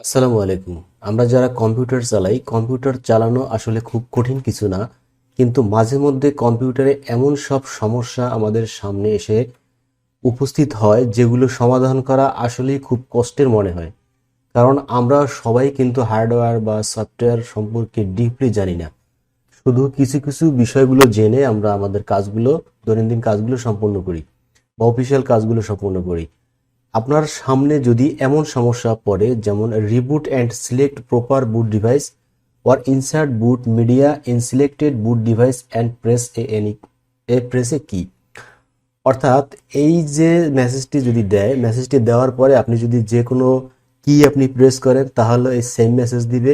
আসসালামু আলাইকুম। আমরা যারা কম্পিউটার চালাই, কম্পিউটার চালানো আসলে খুব কঠিন কিছু না, কিন্তু মাঝে মধ্যে কম্পিউটারে এমন সব সমস্যা আমাদের সামনে এসে উপস্থিত হয় যেগুলো সমাধান করা আসলেই খুব কষ্টের মনে হয়। কারণ আমরা সবাই কিন্তু হার্ডওয়্যার বা সফটওয়্যার সম্পর্কে ডিপলি জানি না। শুধু কিছু কিছু বিষয়গুলো জেনে আমরা আমাদের কাজগুলো, দৈনন্দিন কাজগুলো সম্পন্ন করি বা অফিসিয়াল কাজগুলো সম্পন্ন করি। আপনার সামনে যদি এমন সমস্যা পড়ে, যেমন reboot and select proper boot device or insert boot media in selected boot device and press a key, অর্থাৎ এই যে মেসেজটি যদি দেয়, মেসেজটি দেওয়ার পরে আপনি যদি যে কোনো কি আপনি প্রেস করেন তাহলে এই সেম মেসেজ দিবে,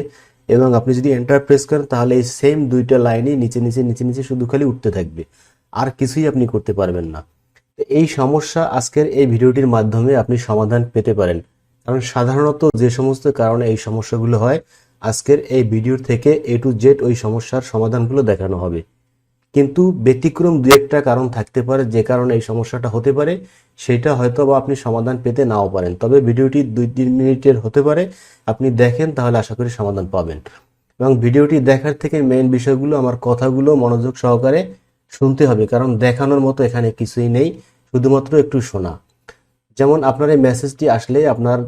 এবং আপনি যদি এন্টার প্রেস করেন তাহলে এই সেম দুইটা লাইনই নিচে নিচে নিচে নিচে শুধু খালি উঠতে থাকবে, আর কিছুই আপনি করতে পারবেন না। এই সমস্যা আজকের এই ভিডিওটির মাধ্যমে আপনি সমাধান পেতে পারেন। কারণ সাধারণত যে সমস্ত কারণে এই সমস্যাগুলো হয়, আজকের এই ভিডিও থেকে A to Z ওই সমস্যার সমাধানগুলো দেখানো হবে। কিন্তু ব্যতিক্রম দু একটা কারণ থাকতে পারে যে কারণে এই সমস্যাটা হতে পারে, সেটা হয়তো বা আপনি সমাধান পেতে নাও পারেন। তবে ভিডিওটি 2-3 মিনিটের হতে পারে, আপনি দেখেন তাহলে আশা করি সমাধান পাবেন। এবং ভিডিওটি দেখার থেকে মেইন বিষয়গুলো, আমার কথাগুলো মনোযোগ সহকারে শুনতে হবে, কারণ দেখানোর মতো এখানে কিছুই নেই, শুধুমাত্র একটু শোনা। যেমন আপনার এই মেসেজটি আসলে আপনার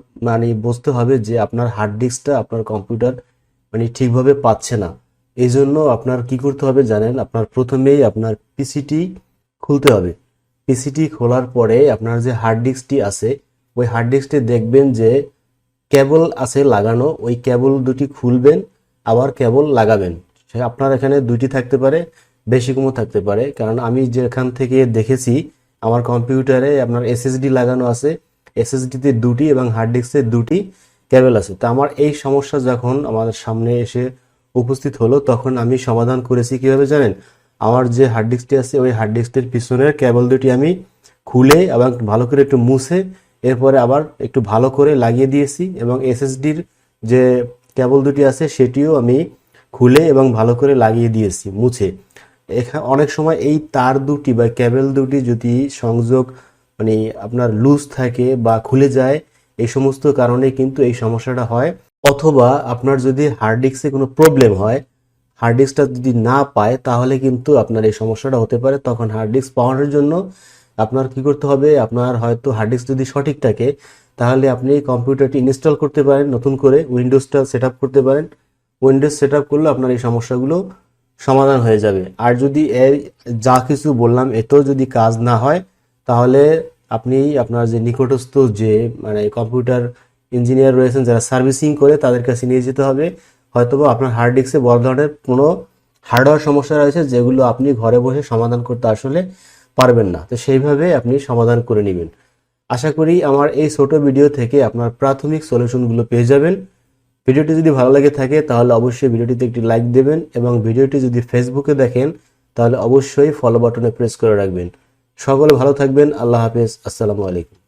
বুঝতে হবে যে আপনার হার্ড ডিস্কটা আপনার কম্পিউটার ঠিকভাবে পাচ্ছে না। এই জন্য আপনার কি করতে হবে জানেন, আপনার প্রথমেই আপনার পিসিটি খুলতে হবে। পিসিটি খোলার পরে আপনার যে হার্ড ডিস্কটি আছে, ওই হার্ড ডিস্কটি দেখবেন যে কেবল আছে লাগানো, ওই কেবল দুটি খুলবেন, আবার কেবল লাগাবেন। আপনার এখানে দুটি থাকতে পারে, বেশি কমও থাকতে পারে, কারণ আমি যেখান থেকে দেখেছি আমার কম্পিউটারে আপনার এসএসডি লাগানো আছে, এসএসডিতে দুটি এবং হার্ড ডিস্কে দুটি কেবল আছে। তো আমার এই সমস্যা যখন আমাদের সামনে এসে উপস্থিত হলো, তখন আমি সমাধান করেছি কিভাবে জানেন, আমার যে হার্ড ডিস্কটি আছে ওই হার্ড ডিস্কের পিছনের কেবল দুটি আমি খুলে এবং ভালো করে একটু মুছে, এরপরে আবার একটু ভালো করে লাগিয়ে দিয়েছি, এবং এসএসডির যে কেবল দুটি আছে সেটিও আমি খুলে এবং ভালো করে লাগিয়ে দিয়েছি মুছে। এখানে অনেক সময় এই তার দুটি বা কেবল দুটি যদি সংযোগ আপনার লুজ থাকে বা খুলে যায়, এই সমস্ত কারণে কিন্তু এই সমস্যাটা হয়। অথবা আপনার যদি হার্ড ডিস্কে কোনো প্রবলেম হয়, হার্ড ডিস্কটা যদি না পায়, তাহলে কিন্তু আপনার এই সমস্যাটা হতে পারে। তখন হার্ড ডিস্ক পাওয়ানোর জন্য আপনার কি করতে হবে, আপনার হয়তো হার্ড ডিস্ক যদি সঠিক থাকে তাহলে আপনি কম্পিউটারটি ইনস্টল করতে পারেন, নতুন করে উইন্ডোজটা সেট আপ করতে পারেন। উইন্ডোজ সেট আপ করলে আপনার এই সমস্যাগুলো সমাধান হয়ে যাবে। আর যদি এই যা কিছু বললাম এতেও যদি কাজ না হয়, তাহলে আপনি আপনার যে নিকটস্থ যে কম্পিউটার ইঞ্জিনিয়ার রয়েছেন যারা সার্ভিসিং করে, তাদের কাছে নিয়ে যেতে হবে। হয়তোবা আপনার হার্ড ডিস্কে বড় ধরনের কোনো হার্ডওয়্যার সমস্যা রয়েছে যেগুলো আপনি ঘরে বসে সমাধান করতে আসলে পারবেন না, তো সেইভাবে আপনি সমাধান করে নেবেন। আশা করি আমার এই ছোট ভিডিও থেকে আপনার প্রাথমিক সলিউশনগুলো পেয়ে যাবেন। ভিডিওটি যদি ভালো লাগে থাকে তাহলে অবশ্যই ভিডিওটিতে একটি লাইক দেবেন, এবং ভিডিওটি যদি ফেসবুকে দেখেন তাহলে অবশ্যই ফলো বাটনে প্রেস করে রাখবেন। সকলে ভালো থাকবেন। আল্লাহ হাফেজ। আসসালামু আলাইকুম।